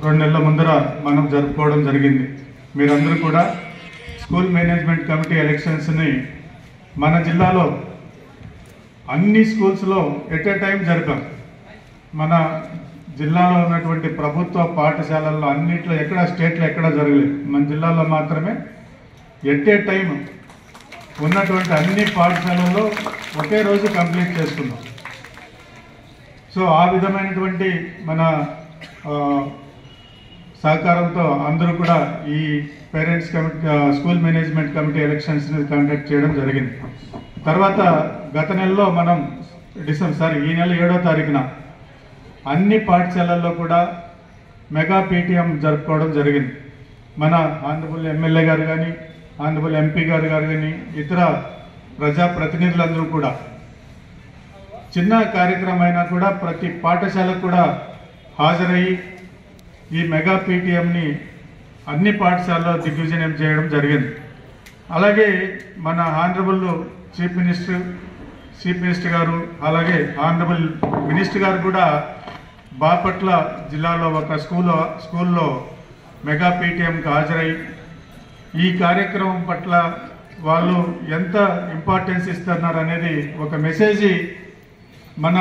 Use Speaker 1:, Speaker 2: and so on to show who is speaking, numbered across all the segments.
Speaker 1: 2 నెలల ముందర మనం జరుపుకోవడం జరిగింది. మీరందరూ కూడా స్కూల్ మేనేజ్మెంట్ కమిటీ ఎలక్షన్స్ని మన జిల్లాలో అన్ని స్కూల్స్లో ఎట్ ఏ టైం జరిపాం. మన జిల్లాలో ఉన్నటువంటి ప్రభుత్వ పాఠశాలల్లో అన్నిట్లో ఎక్కడ స్టేట్లో ఎక్కడ జరగలేదు. మన జిల్లాలో మాత్రమే ఎట్ ఏ టైం ఉన్నటువంటి అన్ని పాఠశాలల్లో ఒకే రోజు కంప్లీట్ చేసుకున్నాం. సో ఆ విధమైనటువంటి మన సహకారంతో అందరూ కూడా ఈ parents committee school management committee ఎలక్షన్స్ని కండక్ట్ చేయడం జరిగింది. తర్వాత గత నెలలో మనం ఈ నెల 7వ తారీఖున అన్ని పాఠశాలల్లో కూడా మెగా పీటీఎం జరుపుకోవడం జరిగింది. మన ఆనరబుల్ ఎమ్మెల్యే గారు కానీ, ఆనరబుల్ ఎంపీ గారు కానీ, ఇతర ప్రజాప్రతినిధులందరూ కూడా చిన్న కార్యక్రమం అయినా కూడా ప్రతి పాఠశాలకు కూడా హాజరయ్యి ఈ మెగా పీటీఎంని అన్ని పాఠశాలలో దిగ్విజయం చేయడం జరిగింది. అలాగే మన ఆనరబుల్ చీఫ్ మినిస్టర్ గారు, అలాగే ఆనరబుల్ మినిస్టర్ గారు కూడా బాపట్ల జిల్లాలో ఒక స్కూల్లో మెగా పీటీఎంకి హాజరై ఈ కార్యక్రమం పట్ల వాళ్ళు ఎంత ఇంపార్టెన్స్ ఇస్తున్నారు అనేది ఒక మెసేజ్ మన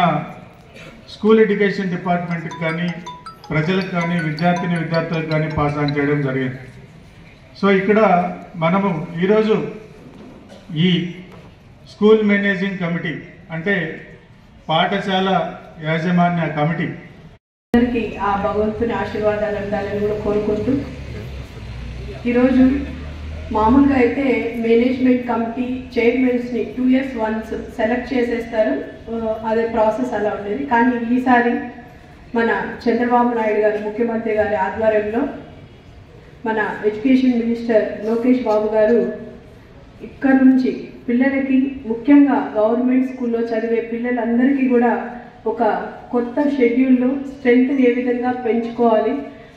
Speaker 1: స్కూల్ ఎడ్యుకేషన్ డిపార్ట్మెంట్కి కానీ, ప్రజలకు కానీ, విద్యార్థులకు కానీ పాస్ ఆన్ చేయడం జరిగింది. సో ఇక్కడ మనము ఈరోజు ఈ స్కూల్ మేనేజింగ్ కమిటీ అంటే పాఠశాల యాజమాన్య కమిటీ
Speaker 2: అందరికీ ఆ భగవంతుని ఆశీర్వాదాలు ఉండాలని కూడా కోరుకుంటూ, ఈరోజు మామూలుగా అయితే మేనేజ్మెంట్ కమిటీ చైర్మన్స్ని 2 years వన్స్ సెలెక్ట్ చేసేస్తారు, అదే ప్రాసెస్ అలా ఉండేది. కానీ ఈసారి మన చంద్రబాబు నాయుడు గారు ముఖ్యమంత్రి గారి ఆధ్వర్యంలో మన ఎడ్యుకేషన్ మినిస్టర్ లోకేష్ బాబు గారు ఇక్కడ నుంచి పిల్లలకి, ముఖ్యంగా గవర్నమెంట్ స్కూల్లో చదివే పిల్లలందరికీ కూడా ఒక కొత్త షెడ్యూల్లో స్ట్రెంగ్త్ని ఏ విధంగా పెంచుకోవాలి,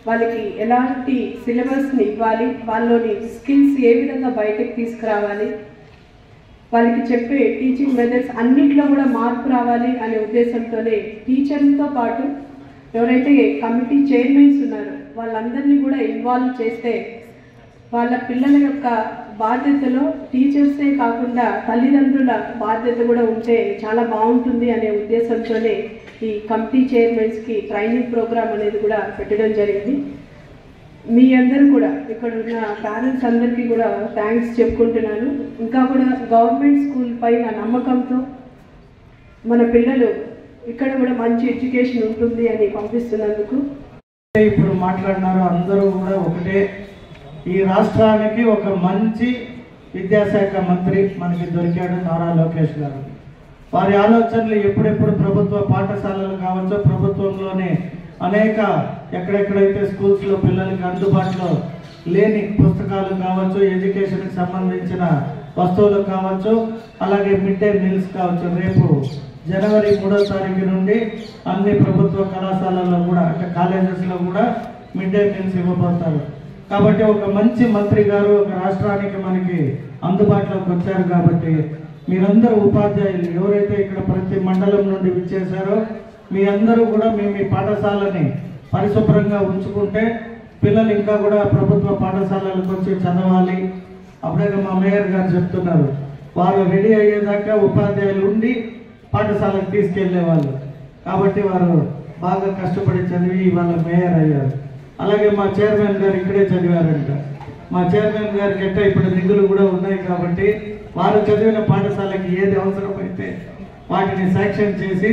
Speaker 2: వాళ్ళకి ఎలాంటి సిలబస్ని ఇవ్వాలి, వాళ్ళలోని స్కిల్స్ ఏ విధంగా బయటకు తీసుకురావాలి, వాళ్ళకి చెప్పే టీచింగ్ మెథడ్స్ అన్నింటిలో కూడా మార్పు రావాలి అనే ఉద్దేశంతోనే టీచర్లతో పాటు ఎవరైతే కమిటీ చైర్మన్స్ ఉన్నారో వాళ్ళందరినీ కూడా ఇన్వాల్వ్ చేస్తే వాళ్ళ పిల్లల యొక్క బాధ్యతలో టీచర్సే కాకుండా తల్లిదండ్రుల బాధ్యత కూడా ఉంటే చాలా బాగుంటుంది అనే ఉద్దేశంతోనే ఈ కమిటీ చైర్మన్స్కి ట్రైనింగ్ ప్రోగ్రామ్ అనేది కూడా పెట్టడం జరిగింది. మీ అందరూ కూడా ఇక్కడ ఉన్న పేరెంట్స్ అందరికీ కూడా థ్యాంక్స్ చెప్పుకుంటున్నాను. ఇంకా కూడా గవర్నమెంట్ స్కూల్ పైన నమ్మకంతో మన పిల్లలు ఇక్కడ కూడా మంచి ఎడ్యుకేషన్ ఉంటుంది అని పంపిస్తున్నందుకు.
Speaker 3: ఇప్పుడు మాట్లాడినారు అందరూ కూడా ఒకటే, ఈ రాష్ట్రానికి ఒక మంచి విద్యాశాఖ మంత్రి మనకి దొరికాడు నారా లోకేష్ గారు. వారి ఆలోచనలు ఎప్పుడెప్పుడు ప్రభుత్వ పాఠశాలలు కావచ్చు, ప్రభుత్వంలోనే అనేక ఎక్కడెక్కడైతే స్కూల్స్లో పిల్లలకి అందుబాటులో లేని పుస్తకాలు కావచ్చు, ఎడ్యుకేషన్కి సంబంధించిన వస్తువులు కావచ్చు, అలాగే మిడ్ డే మీల్స్ కావచ్చు. రేపు జనవరి 3వ తారీఖు నుండి అన్ని ప్రభుత్వ కళాశాలల్లో కూడా అంటే కాలేజెస్లో కూడా మిడ్ డే మీల్స్ ఇవ్వబోతారు. కాబట్టి ఒక మంచి మంత్రి గారు ఒక రాష్ట్రానికి మనకి అందుబాటులోకి వచ్చారు. కాబట్టి మీరందరూ ఉపాధ్యాయులు ఎవరైతే ఇక్కడ ప్రతి మండలం నుండి విచ్చేశారో మీ అందరూ కూడా మీ పాఠశాలని పరిశుభ్రంగా ఉంచుకుంటే పిల్లలు ఇంకా కూడా ప్రభుత్వ పాఠశాలలకు వచ్చి చదవాలి. అప్పుడే మా మేయర్ గారు చెప్తున్నారు, వారు రెడీ అయ్యేదాకా ఉపాధ్యాయులు ఉండి పాఠశాలకు తీసుకెళ్లేవాళ్ళు. కాబట్టి వారు బాగా కష్టపడి చదివి ఇవాళ మేయర్ అయ్యారు. అలాగే మా చైర్మన్ గారు ఇక్కడే చదివారంట. మా చైర్మన్ గారికి ఎట్ట ఇప్పుడు నిధులు కూడా ఉన్నాయి కాబట్టి వారు చదివిన పాఠశాలకి ఏది అవసరమైతే వాటిని శాంక్షన్ చేసి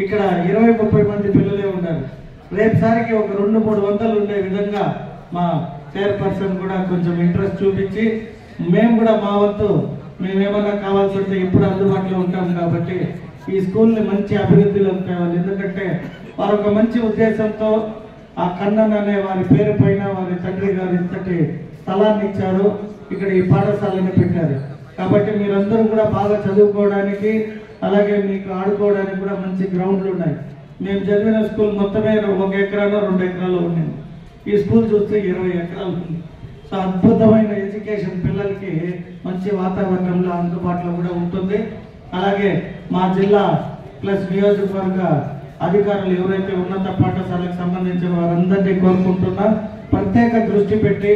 Speaker 3: ఇక్కడ 20-30 మంది పిల్లలే ఉన్నారు. రేపుసారికి ఒక 200-300 ఉండే విధంగా మా చైర్పర్సన్ కూడా కొంచెం ఇంట్రెస్ట్ చూపించి మేము కూడా మా వంతు మేమేమన్నా కావాల్సి ఉంటే ఇప్పుడు అందుబాటులో ఉంటాం. కాబట్టి ఈ స్కూల్ని మంచి అభివృద్ధిలోకి తేవాలి. ఎందుకంటే వారు ఒక మంచి ఉద్దేశంతో ఆ కన్నన్ అనే వారి పేరు పైన వారి తండ్రి గారు ఇంతటి స్థలాన్ని ఇచ్చారు, ఇక్కడ ఈ పాఠశాలని పెట్టారు. కాబట్టి మీరందరూ కూడా బాగా చదువుకోవడానికి అలాగే మీకు ఆడుకోవడానికి కూడా మంచి గ్రౌండ్లు ఉన్నాయి. మేము చదివిన స్కూల్ మొత్తమే 1 ఎకరాలో 2 ఎకరాలు ఉండింది. ఈ స్కూల్ చూస్తే 20 ఎకరాలు ఉంది. సో అద్భుతమైన ఎడ్యుకేషన్ పిల్లలకి మంచి వాతావరణంలో అందుబాటులో కూడా ఉంటుంది. అలాగే మా జిల్లా ప్లస్ నియోజకవర్గ అధికారులు ఎవరైతే ఉన్నత పాఠశాలకు సంబంధించిన వారందరినీ కోరుకుంటున్నా ప్రత్యేక దృష్టి పెట్టి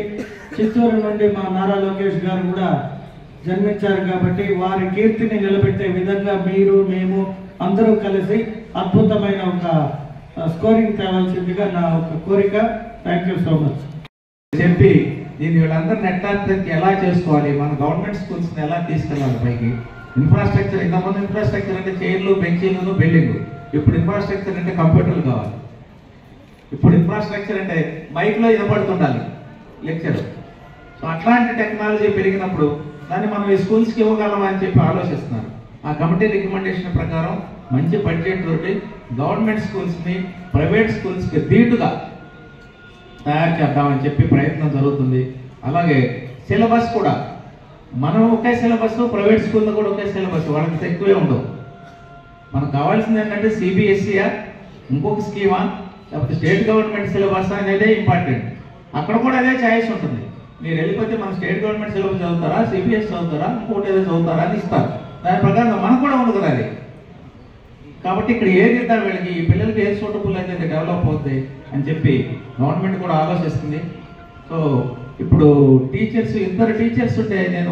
Speaker 3: చిత్తూరు నుండి మా నారా లోకేష్ గారు కూడా జన్మించారు కాబట్టి వారి కీర్తిని నిలబెట్టే విధంగా మీరు మేము అందరూ కలిసి అద్భుతమైన ఒక స్కోరింగ్ తేవాల్సిందిగా నా ఒక కోరిక. థ్యాంక్ యూ సో మచ్
Speaker 4: చెప్పి దీన్ని వీళ్ళందరినీ నెట్టానికి ఎలా చేసుకోవాలి, మన గవర్నమెంట్ స్కూల్స్ని ఎలా తీసుకెళ్ళాలి పైకి. ఇన్ఫ్రాస్ట్రక్చర్, ఇంతకుముందు ఇన్ఫ్రాస్ట్రక్చర్ అంటే చైర్లు, బెంచీలు, బిల్డింగ్. ఇప్పుడు ఇన్ఫ్రాస్ట్రక్చర్ అంటే కంప్యూటర్లు కావాలి. ఇప్పుడు ఇన్ఫ్రాస్ట్రక్చర్ అంటే మైక్లో వినపడుతుండాలి లెక్చర్. సో అట్లాంటి టెక్నాలజీ పెరిగినప్పుడు దాన్ని మనం ఈ స్కూల్స్కి ఇవ్వగలమా అని చెప్పి ఆలోచిస్తున్నారు. ఆ కమిటీ రికమెండేషన్ ప్రకారం మంచి బడ్జెట్ తోటి గవర్నమెంట్ స్కూల్స్ని ప్రైవేట్ స్కూల్స్కి ధీటుగా తయారు చేద్దామని చెప్పి ప్రయత్నం జరుగుతుంది. అలాగే సిలబస్ కూడా మనం ఒకే సిలబస్, ప్రైవేట్ స్కూల్లో కూడా ఒకే సిలబస్, వాళ్ళకి ఎక్కువే ఉండవు. మనకు కావాల్సింది ఏంటంటే సిబిఎస్ఈయా, ఇంకొక స్కీమా, లేకపోతే స్టేట్ గవర్నమెంట్ సిలబస్ అనేదే ఇంపార్టెంట్. అక్కడ కూడా అదే ఛాయిస్ ఉంటుంది. మీరు వెళ్ళిపోతే మన స్టేట్ గవర్నమెంట్ సిలబస్ చదువుతారా, సిబిఎస్ చదువుతారా, ఇంకోటి ఏదో చదువుతారా అని ఇస్తారు. దాని ప్రకారం మనకు కూడా ఉంది కదా అది. కాబట్టి ఇక్కడ ఏది ఇద్దాం వీళ్ళకి, ఈ పిల్లలకి ఏ సూటబుల్ అయితే డెవలప్ అవుతాయి అని చెప్పి గవర్నమెంట్ కూడా ఆలోచిస్తుంది. సో ఇప్పుడు టీచర్స్, ఇద్దరు టీచర్స్ ఉంటే, నేను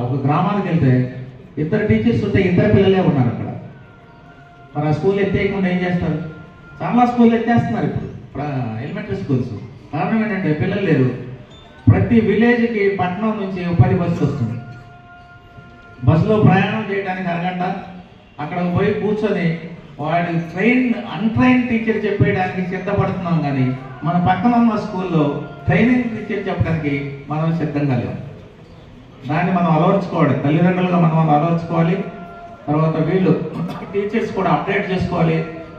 Speaker 4: ఒక గ్రామానికి వెళ్తే ఇద్దరు టీచర్స్ ఉంటే ఇద్దరు పిల్లలే ఉన్నారు అక్కడ. మరి ఆ స్కూల్ ఎత్తేయకుండా ఏం చేస్తారు? చాలా స్కూల్ ఎత్తేస్తున్నారు ఇప్పుడు ఎలిమెంటరీ స్కూల్స్. కారణం ఏంటంటే పిల్లలు లేరు. ప్రతి విలేజ్కి పట్టణం నుంచి 10 బస్సులు వస్తుంది. బస్సులో ప్రయాణం చేయడానికి అరగంట, అక్కడ పోయి కూర్చొని వాడి అన్ట్రైన్ టీచర్ చెప్పేయడానికి సిద్ధపడుతున్నాం. కానీ మన పక్కన ఉన్న స్కూల్లో ట్రైనింగ్ టీచర్ చెప్పడానికి మనం సిద్ధంగా లేవు. దాన్ని మనం అలవర్చుకోవాలి, తల్లిదండ్రులుగా మనం అలవర్చుకోవాలి. తర్వాత వీళ్ళు టీచర్స్ కూడా అప్డేట్ చేసుకోవాలి.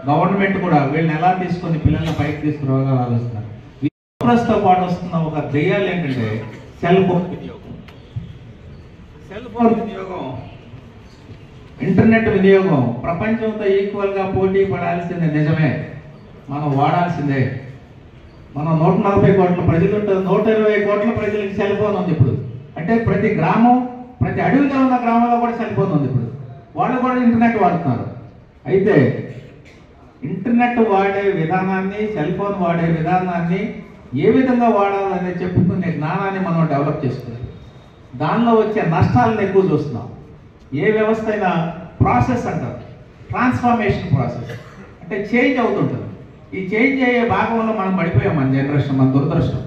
Speaker 4: గవర్నమెంట్ కూడా వీళ్ళని ఎలా తీసుకొని పిల్లల్ని పైకి తీసుకురావాలని ఆలోచిస్తున్నారు. తో పాటు వస్తున్న ఒక దెయ్యాలు ఏంటంటే సెల్ ఫోన్ వినియోగం. సెల్ ఫోన్ వినియోగం, ఇంటర్నెట్ వినియోగం ప్రపంచంతో ఈక్వల్గా పోటీ పడాల్సిందే. నిజమే, మనం వాడాల్సిందే. మనం 140 కోట్ల ప్రజలు ఉంటారు, 120 కోట్ల ప్రజలకి సెల్ ఫోన్ ఉంది ఇప్పుడు. అంటే ప్రతి గ్రామం, ప్రతి అడవిలో ఉన్న గ్రామంలో కూడా సెల్ ఫోన్ ఉంది ఇప్పుడు. వాళ్ళు కూడా ఇంటర్నెట్ వాడుతున్నారు. అయితే ఇంటర్నెట్ వాడే విధానాన్ని, సెల్ ఫోన్ వాడే విధానాన్ని ఏ విధంగా వాడాలని చెప్పుకునే జ్ఞానాన్ని మనం డెవలప్ చేసుకున్నాం. దానిలో వచ్చే నష్టాలను ఎక్కువ చూస్తున్నాం. ఏ వ్యవస్థ అయినా ప్రాసెస్ అంటారు, ట్రాన్స్ఫర్మేషన్ ప్రాసెస్ అంటే చేంజ్ అవుతుంటుంది. ఈ చేంజ్ అయ్యే భాగంలో మనం పడిపోయాం. మన జనరేషన్, మన దురదృష్టం.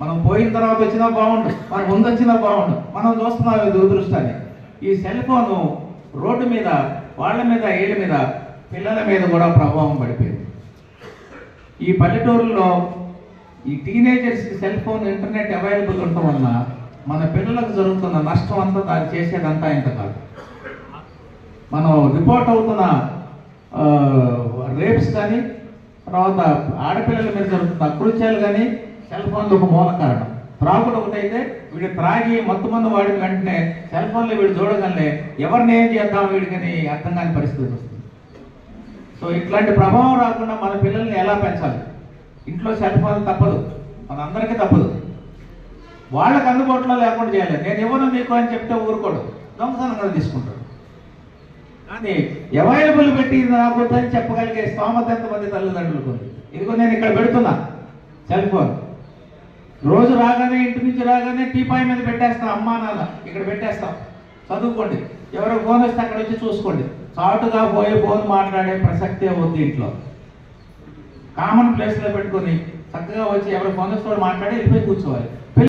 Speaker 4: మనం పోయిన తర్వాత వచ్చినా బాగుండు, మన ముందు వచ్చినా బాగుండు, మనం చూస్తున్నాం ఈ దురదృష్టాన్ని. ఈ సెల్ ఫోను రోడ్డు మీద, వాళ్ళ మీద, ఏళ్ళ మీద, పిల్లల మీద కూడా ప్రభావం పడిపోయింది. ఈ పల్లెటూరులో ఈ టీనేజర్స్కి సెల్ ఫోన్, ఇంటర్నెట్ అవైలబుల్ ఉండటం వలన మన పిల్లలకు జరుగుతున్న నష్టం అంతా, దాన్ని చేసేదంతా ఇంత కాదు. మనం రిపోర్ట్ అవుతున్న రేప్స్ కానీ, తర్వాత ఆడపిల్లల మీద జరుగుతున్న అకృత్యాలు కానీ సెల్ ఫోన్లో ఒక మూల కారణం. త్రాగుడు ఒకటైతే వీడు త్రాగి మత్తుమందు వాడిన వెంటనే సెల్ ఫోన్లో వీడు చూడగానే ఎవరిని ఏం చేద్దాం వీడికని అర్థం కాని పరిస్థితి వస్తుంది. సో ఇట్లాంటి ప్రభావం రాకుండా మన పిల్లల్ని ఎలా పెంచాలి? ఇంట్లో సెల్ ఫోన్ తప్పదు, మనందరికీ తప్పదు. వాళ్ళకి అందుబాటులో లేకుండా చేయాలి. నేను ఇవ్వను మీకు అని చెప్తే ఊరుకోడు, దొంగతనంగా తీసుకుంటాడు. కానీ అవైలబుల్ పెట్టి రాబోద్దని చెప్పగలిగే స్తోమత ఎంతమంది తల్లిదండ్రులకు ఉంది? ఇదిగో నేను ఇక్కడ పెడుతున్నా సెల్ ఫోన్. రోజు రాగానే, ఇంటి నుంచి రాగానే టీపాయ్ మీద పెట్టేస్తాం. అమ్మా నాన్న ఇక్కడ పెట్టేస్తాం, చదువుకోండి. ఎవరో ఫోన్ వస్తే అక్కడ వచ్చి చూసుకోండి. చాటుగా పోయి ఫోన్ మాట్లాడే ప్రసక్తే ఉంది. ఇంట్లో కామన్ ప్లేస్లో పెట్టుకొని చక్కగా వచ్చి ఎవరు ఫోన్ వస్తే మాట్లాడి వెళ్ళిపోయి కూర్చోవాలి.